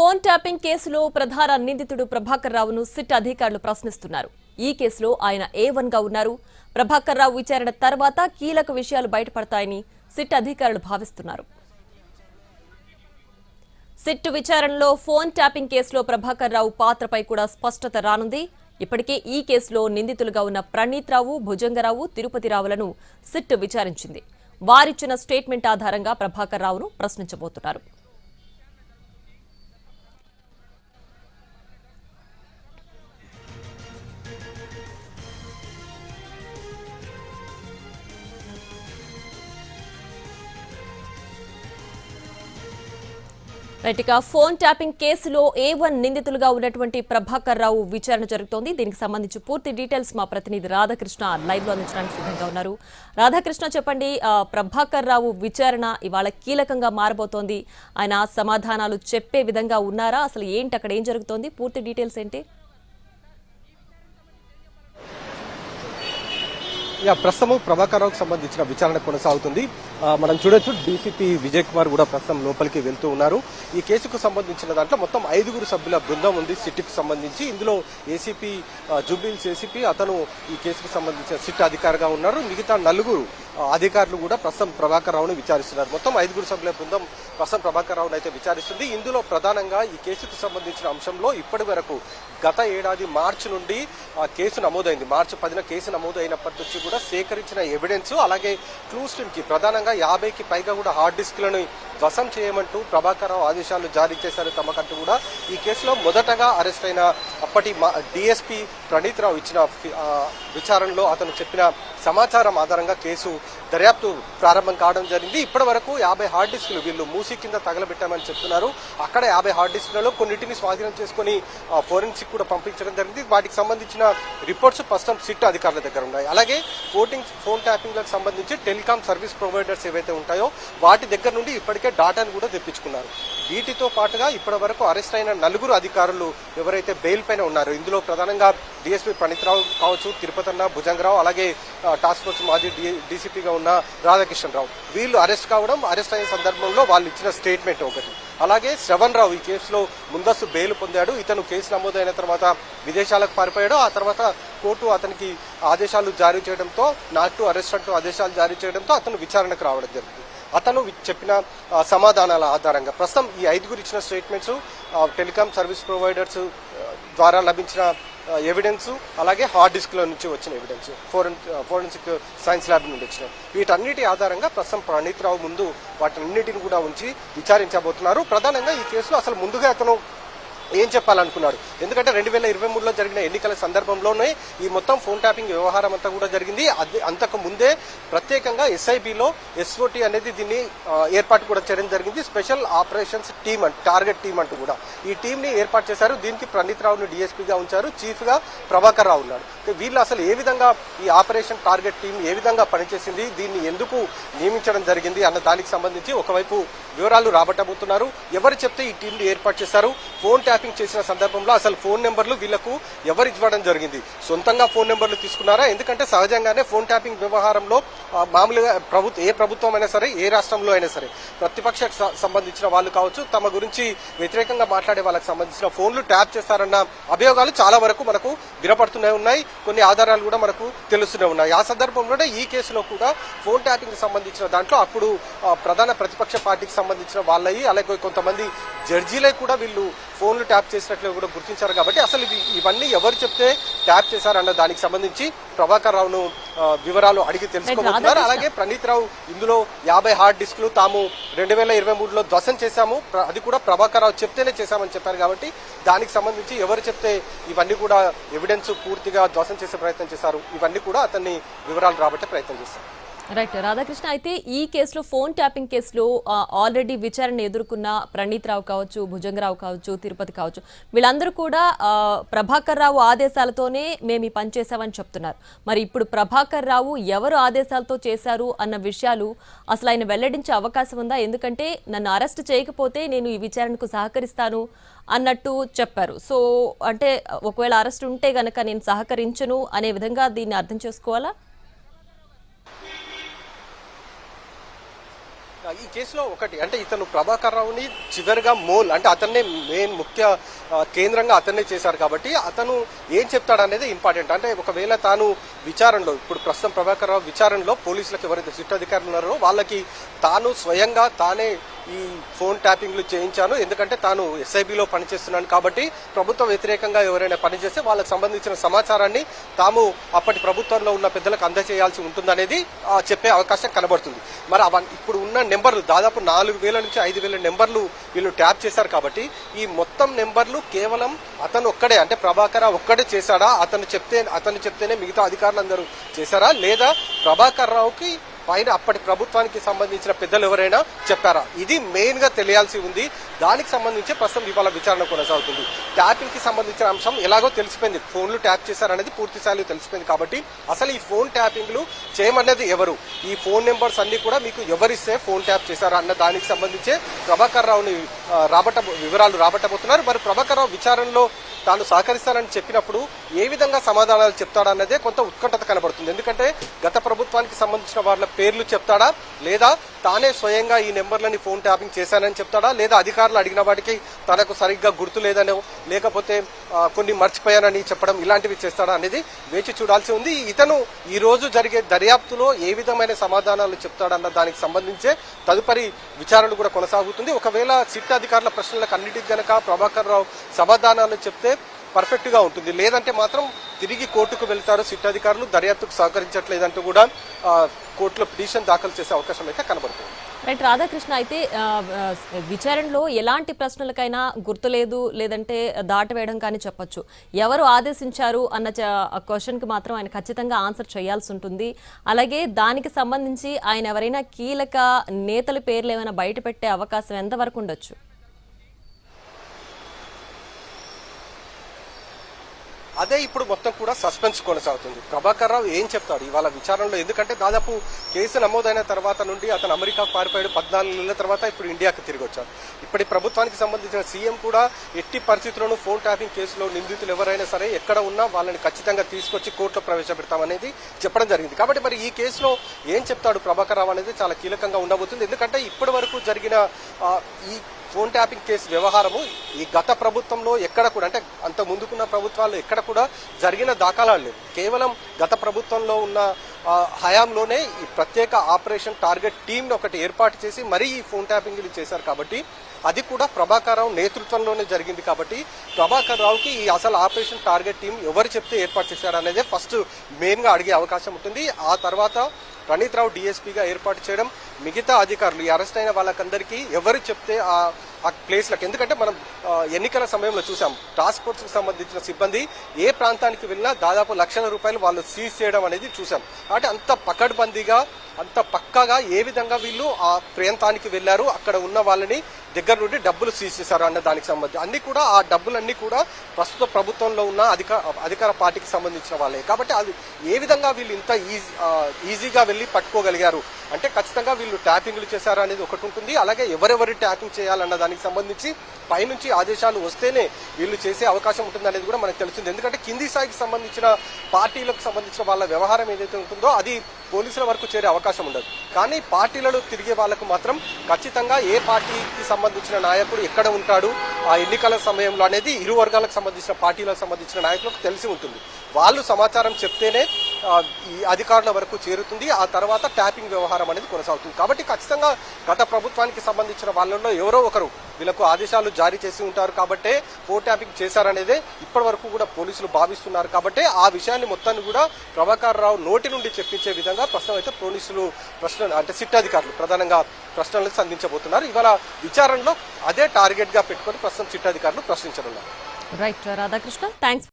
Phone tapping కేసులో ప్రధాన నిందితుడు ప్రభాకర్ రావును సిట్ అధికారులు ప్రశ్నిస్తున్నారు. ఈ కేసులో ఆయన A1 గా ఉన్నారు. ప్రభాకర్ రావు విచారణ తర్వాత కీలక విషయాలు బయటపడతాయని సిట్ అధికారులు భావిస్తున్నారు. సిట్ విచారణలో ఫోన్ ట్యాపింగ్ కేసులో ప్రభాకర్ రావు పాత్రపై కూడా స్పష్టత రానుంది. ఇప్పటికే ఈ కేసులో నిందితులుగా ఉన్న ప్రణీత్ రావు, భుజంగరావు, తిరుపతి రావులను సిట్ విచారించింది. వారిచ్చిన స్టేట్మెంట్ ఆధారంగా ప్రభాకర్ రావును ప్రశ్నించబోతున్నారు. రైట్గా ఫోన్ ట్యాపింగ్ కేసులో A1 నిందితులుగా ఉన్నటువంటి ప్రభాకర్ రావు విచారణ జరుగుతోంది. దీనికి సంబంధించి పూర్తి డీటెయిల్స్ మా ప్రతినిధి రాధాకృష్ణ లైవ్ లో అందించడానికి సిద్ధంగా ఉన్నారు. రాధాకృష్ణ, చెప్పండి, ప్రభాకర్ రావు విచారణ ఇవాళ కీలకంగా మారబోతోంది. ఆయన సమాధానాలు చెప్పే విధంగా ఉన్నారా? అసలు ఏంటి, అక్కడ ఏం జరుగుతోంది? పూర్తి డీటెయిల్స్ ఏంటి? ప్రస్తుతం ప్రభాకర్ రావుకు సంబంధించిన విచారణ కొనసాగుతుంది. మనం చూడొచ్చు డీసీపీ విజయ్ కుమార్ కూడా ప్రస్తుతం లోపలికి వెళ్తూ ఉన్నారు. ఈ కేసుకు సంబంధించిన దాంట్లో మొత్తం 5 సభ్యుల బృందం ఉంది సిట్కి సంబంధించి. ఇందులో ఏసీపీ జూబ్లీహిల్స్ ఏసీపీ అతను ఈ కేసుకు సంబంధించిన సిట్ అధికారిగా ఉన్నారు. మిగతా 4 అధికారులు కూడా ప్రస్తుతం ప్రభాకర్ రావును విచారిస్తున్నారు. మొత్తం 5 సభ్యుల బృందం ప్రస్తుతం ప్రభాకర్ రావును అయితే విచారిస్తుంది. ఇందులో ప్రధానంగా ఈ కేసుకు సంబంధించిన అంశంలో ఇప్పటి వరకు గత ఏడాది మార్చి నుండి కేసు నమోదైంది. మార్చి 10న కేసు నమోదైనప్పటి నుంచి కూడా సేకరించిన ఎవిడెన్స్, అలాగే క్లూస్ టీమ్ కి ప్రధానంగా 50కి పైగా కూడా హార్డ్ డిస్క్లను ధ్వంసం చేయమంటూ ప్రభాకర్ రావు ఆదేశాలు జారీ చేశారు తమకంటూ కూడా. ఈ కేసులో మొదటగా అరెస్ట్ అయిన అప్పటి డిఎస్పీ ప్రణీత్ రావు ఇచ్చిన విచారణలో అతను చెప్పిన సమాచారం ఆధారంగా కేసు దర్యాప్తు ప్రారంభం కావడం జరిగింది. ఇప్పటి వరకు 50 హార్డ్ డిస్కులు వీళ్ళు మూసి కింద తగలబెట్టామని చెప్తున్నారు. అక్కడ 50 హార్డ్ డిస్కులలో కొన్నిటిని స్వాధీనం చేసుకుని ఫోరెన్సిక్ కూడా పంపించడం జరిగింది. వాటికి సంబంధించిన రిపోర్ట్స్ ప్రస్తుతం సిట్ అధికారుల దగ్గర ఉన్నాయి. అలాగే ఫోన్ ట్యాపింగ్లకు సంబంధించి టెలికాం సర్వీస్ ప్రొవైడర్స్ ఏవైతే ఉంటాయో వాటి దగ్గర నుండి ఇప్పటికే డాటాను కూడా తెప్పించుకున్నారు. వీటితో పాటుగా ఇప్పటి వరకు అరెస్ట్ అయిన 4 అధికారులు ఎవరైతే బెయిల్ పైన ఉన్నారో, ఇందులో ప్రధానంగా డిఎస్పీ ప్రణీత్ రావు కావచ్చు, తిరుపతన్న, భుజంగరావు, అలాగే టాస్క్ ఫోర్స్ మాజీ డీసీపీగా ఉన్న రాధాకృష్ణ రావు, వీళ్ళు అరెస్ట్ అయిన సందర్భంలో వాళ్ళు ఇచ్చిన స్టేట్మెంట్ ఒకటి. అలాగే శ్రవణ్ రావు ఈ కేసులో ముందస్తు బెయిల్ పొందాడు. ఇతను కేసు నమోదైన తర్వాత విదేశాలకు పారిపోయాడు. ఆ తర్వాత కోర్టు అతనికి ఆదేశాలు జారీ చేయడంతో, నాట్ టు అరెస్ట్ అంటూ ఆదేశాలు జారీ చేయడంతో అతను విచారణకు రావడం జరిగింది. అతను చెప్పిన సమాధానాల ఆధారంగా ప్రస్తుతం ఈ 5 ఇచ్చిన స్టేట్మెంట్స్, టెలికాం సర్వీస్ ప్రొవైడర్స్ ద్వారా లభించిన ఎవిడెన్స్, అలాగే హార్డ్ డిస్క్ల నుంచి వచ్చిన ఎవిడెన్స్, ఫోరెన్సిక్ సైన్స్ ల్యాబ్ నుండి వచ్చిన వీటన్నిటి ఆధారంగా ప్రస్తుతం ప్రణీత్ రావు ముందు వాటన్నిటిని కూడా ఉంచి విచారించబోతున్నారు. ప్రధానంగా ఈ కేసులో అసలు ముందుగా అతను ఏం చెప్పాలనుకున్నాడు? ఎందుకంటే 2023లో జరిగిన ఎన్నికల సందర్భంలోనే ఈ మొత్తం ఫోన్ ట్యాపింగ్ వ్యవహారం అంతా కూడా జరిగింది. అంతకు ముందే ప్రత్యేకంగా ఎస్ఐబిలో ఎస్ఓటీ అనేది దీన్ని ఏర్పాటు కూడా చేయడం జరిగింది. Special operations team target team అంటూ కూడా ఈ టీంని ఏర్పాటు చేశారు. దీనికి ప్రణీత్ రావును డిఎస్పీగా ఉంచారు, చీఫ్ గా ప్రభాకర్ రావు ఉన్నాడు. వీళ్ళు అసలు ఏ విధంగా ఈ ఆపరేషన్ టార్గెట్ టీం ఏ విధంగా పనిచేసింది, దీన్ని ఎందుకు నియమించడం జరిగింది అన్న దానికి సంబంధించి ఒకవైపు వివరాలు రాబట్టబోతున్నారు. ఎవరు చెప్తే ఈ టీంని ఏర్పాటు చేశారు, ఫోన్ ట్యాపింగ్ చేసిన సందర్భంలో అసలు ఫోన్ నెంబర్లు వీళ్లకు ఎవరు ఇవ్వడం జరిగింది, సొంతంగా ఫోన్ నెంబర్లు తీసుకున్నారా? ఎందుకంటే సహజంగానే ఫోన్ ట్యాపింగ్ వ్యవహారంలో మామూలుగా ఏ ప్రభుత్వం అయినా సరే, ఏ రాష్ట్రంలో అయినా సరే, ప్రతిపక్ష సంబంధించిన వాళ్ళు కావచ్చు, తమ గురించి వ్యతిరేకంగా మాట్లాడే వాళ్ళకి సంబంధించిన ఫోన్లు ట్యాప్ చేస్తారన్న అభియోగాలు చాలా వరకు మనకు వినపడుతూనే ఉన్నాయి. కొన్ని ఆధారాలు కూడా మనకు తెలుస్తూనే ఉన్నాయి. ఆ సందర్భంలోనే ఈ కేసులో కూడా ఫోన్ ట్యాపింగ్ సంబంధించిన దాంట్లో అప్పుడు ప్రధాన ప్రతిపక్ష పార్టీకి సంబంధించిన వాళ్ళయి, అలాగే కొంతమంది జడ్జీలే కూడా వీళ్ళు ఫోన్లు ట్యాప్ చేసినట్లు కూడా గుర్తించారు. కాబట్టి అసలు ఇవన్నీ ఎవరు చెప్తే ట్యాప్ చేశారన్న దానికి సంబంధించి ప్రభాకర్ రావును వివరాలు అడిగి తెలుసుకోబోతున్నారు. అలాగే ప్రణీత్ రావు ఇందులో 50 హార్డ్ డిస్క్లు తాము 2023లో ధ్వంసం చేశాము, అది కూడా ప్రభాకర్ రావు చెప్తేనే చేశామని చెప్పారు. కాబట్టి దానికి సంబంధించి ఎవరు చెప్తే ఇవన్నీ కూడా ఎవిడెన్స్ పూర్తిగా ధ్వంసం చేసే ప్రయత్నం చేశారు, ఇవన్నీ కూడా అతన్ని వివరాలు రాబట్టే ప్రయత్నం చేశారు. రైట్ రాధాకృష్ణ, అయితే ఈ కేసులో ఫోన్ ట్యాపింగ్ కేసులో ఆల్రెడీ విచారణ ఎదుర్కొన్న ప్రణీత్ రావు కావచ్చు, భుజంగరావు కావచ్చు, తిరుపతి కావచ్చు, వీళ్ళందరూ కూడా ప్రభాకర్ రావు ఆదేశాలతోనే మేము ఈ పని చేశామని చెప్తున్నారు. మరి ఇప్పుడు ప్రభాకర్ రావు ఎవరు ఆదేశాలతో చేశారు అన్న విషయాలు అసలు ఆయన వెల్లడించే అవకాశం ఉందా? ఎందుకంటే నన్ను అరెస్ట్ చేయకపోతే నేను ఈ విచారణకు సహకరిస్తాను అన్నట్టు చెప్పారు. సో అంటే ఒకవేళ అరెస్ట్ ఉంటే గనక నేను సహకరించను అనే విధంగా దీన్ని అర్థం చేసుకోవాలా? ఈ కేసులో ఒకటి అంటే ఇతను ప్రభాకర్ రావుని చివరిగా అంటే అతన్నే మెయిన్ ముఖ్య కేంద్రంగా అతన్నే చేశారు కాబట్టి అతను ఏం చెప్తాడు అనేది ఇంపార్టెంట్. అంటే ఒకవేళ తాను విచారణలో ఇప్పుడు ప్రస్తుతం ప్రభాకర్ రావు విచారణలో పోలీసులకు ఎవరైతే సిట్ అధికారులు ఉన్నారో వాళ్ళకి తాను స్వయంగా తానే ఈ ఫోన్ ట్యాపింగ్లు చేయించాను, ఎందుకంటే తాను ఎస్ఐబిలో పనిచేస్తున్నాను కాబట్టి ప్రభుత్వ వ్యతిరేకంగా ఎవరైనా పనిచేస్తే వాళ్ళకి సంబంధించిన సమాచారాన్ని తాము అప్పటి ప్రభుత్వంలో ఉన్న పెద్దలకు అందజేయాల్సి ఉంటుందనేది చెప్పే అవకాశం కనబడుతుంది. మరి ఇప్పుడు ఉన్న నెంబర్లు దాదాపు 4,000 నుంచి 5,000 నెంబర్లు వీళ్ళు ట్యాప్ చేశారు కాబట్టి ఈ మొత్తం నెంబర్లు కేవలం అతను ఒక్కడే అంటే ప్రభాకర్ రావు ఒక్కడే చేశాడా, అతను చెప్తేనే మిగతా అధికారులు అందరూ చేశారా, లేదా ప్రభాకర్ రావుకి పైన అప్పటి ప్రభుత్వానికి సంబంధించిన పెద్దలు ఎవరైనా చెప్పారా, ఇది మెయిన్ గా తెలియాల్సి ఉంది. దానికి సంబంధించి ప్రస్తుతం ఇవాళ విచారణ కొనసాగుతుంది. ట్యాపింగ్ కి సంబంధించిన అంశం ఎలాగో తెలిసిపోయింది, ఫోన్లు ట్యాప్ చేశారనేది పూర్తి స్థాయిలో తెలిసిపోయింది కాబట్టి అసలు ఈ ఫోన్ ట్యాపింగ్లు చేయమన్నది ఎవరు, ఈ ఫోన్ నెంబర్స్ అన్ని కూడా మీకు ఎవరిస్తే ఫోన్ ట్యాప్ చేశారా అన్న దానికి సంబంధించే ప్రభాకర్ రావుని వివరాలు రాబట్టబోతున్నారు. మరి ప్రభాకర్ రావు విచారణలో తాను సహకరిస్తానని చెప్పినప్పుడు ఏ విధంగా సమాధానాలు చెప్తాడన్నదే కొంత ఉత్కంఠత కనబడుతుంది. ఎందుకంటే గత ప్రభుత్వానికి సంబంధించిన వాళ్ళ పేర్లు చెప్తాడా, లేదా తానే స్వయంగా ఈ నెంబర్లని ఫోన్ ట్యాపింగ్ చేశానని చెప్తాడా, లేదా అధికారులు అడిగిన వాటికి తనకు సరిగ్గా గుర్తు లేదనో లేకపోతే కొన్ని మర్చిపోయానని చెప్పడం ఇలాంటివి చేస్తాడా అనేది వేచి చూడాల్సి ఉంది. ఇతను ఈ రోజు జరిగే దర్యాప్తులో ఏ విధమైన సమాధానాలు చెప్తాడన్న దానికి సంబంధించే తదుపరి విచారణ కూడా కొనసాగుతుంది. ఒకవేళ సిట్ అధికారుల ప్రశ్నలకు అన్నిటికీ గనక ప్రభాకర్ రావు సమాధానాలు చెప్తే పర్ఫెక్ట్ గా ఉంటుంది, లేదంటే మాత్రం తిరిగి కోర్టుకు వెళ్తారు సిట్ అధికారులు, దర్యాప్తుకు సహకరించట్లేదంటూ కూడా కోర్టులో పిటిషన్ దాఖలు చేసే అవకాశం అయితే కనబడుతుంది. రైట్ రాధాకృష్ణ, అయితే విచారణలో ఎలాంటి ప్రశ్నలకైనా గుర్తులేదు లేదంటే దాటవేయడం కానీ చెప్పొచ్చు, ఎవరు ఆదేశించారు అన్న క్వశ్చన్కి మాత్రం ఆయన ఖచ్చితంగా ఆన్సర్ చేయాల్సి ఉంటుంది. అలాగే దానికి సంబంధించి ఆయన ఎవరైనా కీలక నేతల పేర్లు ఏమైనా బయట పెట్టే అవకాశం ఎంతవరకు ఉండొచ్చు? అదే ఇప్పుడు మొత్తం కూడా సస్పెన్స్ కొనసాగుతుంది. ప్రభాకర్ రావు ఏం చెప్తాడు ఇవాళ విచారణలో, ఎందుకంటే దాదాపు కేసు నమోదైన తర్వాత నుండి అతను అమెరికాకు పారిపోయాడు, 14 నెలల తర్వాత ఇప్పుడు ఇండియాకి తిరిగి వచ్చాడు. ఇప్పటి ప్రభుత్వానికి సంబంధించిన సీఎం కూడా ఎట్టి పరిస్థితుల్లోనూ ఫోన్ ట్యాపింగ్ కేసులో నిందితులు ఎవరైనా సరే ఎక్కడ ఉన్నా వాళ్ళని ఖచ్చితంగా తీసుకొచ్చి కోర్టులో ప్రవేశపెడతామనేది చెప్పడం జరిగింది. కాబట్టి మరి ఈ కేసులో ఏం చెప్తాడు ప్రభాకర్ రావు అనేది చాలా కీలకంగా ఉండబోతుంది. ఎందుకంటే ఇప్పటి వరకు జరిగిన ఈ ఫోన్ ట్యాపింగ్ కేసు వ్యవహారము ఈ గత ప్రభుత్వంలో ఎక్కడ కూడా అంటే అంత ముందుకున్న ప్రభుత్వాల్లో ఎక్కడ కూడా జరిగిన దాఖలాలు లేవు. కేవలం గత ప్రభుత్వంలో ఉన్న హయాంలోనే ఈ ప్రత్యేక ఆపరేషన్ టార్గెట్ టీంని ఒకటి ఏర్పాటు చేసి మరీ ఈ ఫోన్ ట్యాపింగ్లు చేశారు కాబట్టి అది కూడా ప్రభాకర్ రావు నేతృత్వంలోనే జరిగింది. కాబట్టి ప్రభాకర్ రావుకి ఈ అసలు ఆపరేషన్ టార్గెట్ టీం ఎవరు చెప్తే ఏర్పాటు చేశారు అనేది ఫస్ట్ మెయిన్ గా అడిగే అవకాశం ఉంటుంది. ఆ తర్వాత ప్రణీత్ రావు డిఎస్పీగా ఏర్పాటు చేయడం, మిగతా అధికారులు ఈ అరెస్ట్ అయిన వాళ్ళకందరికీ ఎవరు చెప్తే ఆ ప్లేస్లకు, ఎందుకంటే మనం ఎన్నికల సమయంలో చూసాం టాస్క్ ఫోర్స్ కు సంబంధించిన సిబ్బంది ఏ ప్రాంతానికి వెళ్ళినా దాదాపు లక్షల రూపాయలు వాళ్ళు సీజ్ చేయడం అనేది చూసాం. కాబట్టి అంత పకడ్బందీగా అంత పక్కాగా ఏ విధంగా వీళ్ళు ఆ ప్రాంతానికి వెళ్లారు, అక్కడ ఉన్న వాళ్ళని దగ్గర నుండి డబ్బులు సీజ్ చేశారు అన్న దానికి సంబంధించి అన్ని కూడా ఆ డబ్బులన్నీ కూడా ప్రస్తుత ప్రభుత్వంలో ఉన్న అధికార పార్టీకి సంబంధించిన వాళ్ళే. కాబట్టి అది ఏ విధంగా వీళ్ళు ఇంత ఈజీగా వెళ్ళి పట్టుకోగలిగారు అంటే ఖచ్చితంగా వీళ్ళు ట్యాపింగ్లు చేశారు అనేది ఒకటి ఉంటుంది. అలాగే ఎవరెవరు ట్యాపింగ్ చేయాలన్న దానికి సంబంధించి పైనుంచి ఆదేశాలు వస్తేనే వీళ్ళు చేసే అవకాశం ఉంటుంది అనేది కూడా మనకు తెలుస్తుంది. ఎందుకంటే కింది స్థాయికి సంబంధించిన పార్టీలకు సంబంధించిన వాళ్ళ వ్యవహారం ఏదైతే ఉంటుందో అది పోలీసుల వరకు చేరే అవకాశం ఉండదు. కానీ పార్టీలలో తిరిగే వాళ్ళకు మాత్రం ఖచ్చితంగా ఏ పార్టీకి సంబంధించిన నాయకుడు ఎక్కడ ఉంటాడు ఆ ఎన్నికల సమయంలో అనేది ఇరు వర్గాలకు సంబంధించిన పార్టీలకు సంబంధించిన నాయకులకు తెలిసి ఉంటుంది. వాళ్ళు సమాచారం చెప్తేనే ఈ అధికారుల వరకు చేరుతుంది. ఆ తర్వాత ట్యాపింగ్ వ్యవహారం అనేది కొనసాగుతుంది. కాబట్టి ఖచ్చితంగా గత ప్రభుత్వానికి సంబంధించిన వాళ్ళలో ఎవరో ఒకరు వీళ్ళకు ఆదేశాలు జారీ చేసి ఉంటారు కాబట్టే ఫోన్ ట్యాపింగ్ చేశారనేదే ఇప్పటి వరకు కూడా పోలీసులు భావిస్తున్నారు. కాబట్టి ఆ విషయాన్ని మొత్తాన్ని కూడా ప్రభాకర్ రావు నోటి నుండి చెప్పించే విధంగా ప్రస్తుతం అయితే పోలీసులు ప్రశ్నలు అంటే సిట్ అధికారులు ప్రధానంగా ప్రశ్నలకు సంధించబోతున్నారు. ఇవాళ విచారణలో అదే టార్గెట్ గా పెట్టుకొని ప్రస్తుతం సిట్ అధికారులు ప్రశ్నించనున్నారు. Right Radhakrishna, thanks.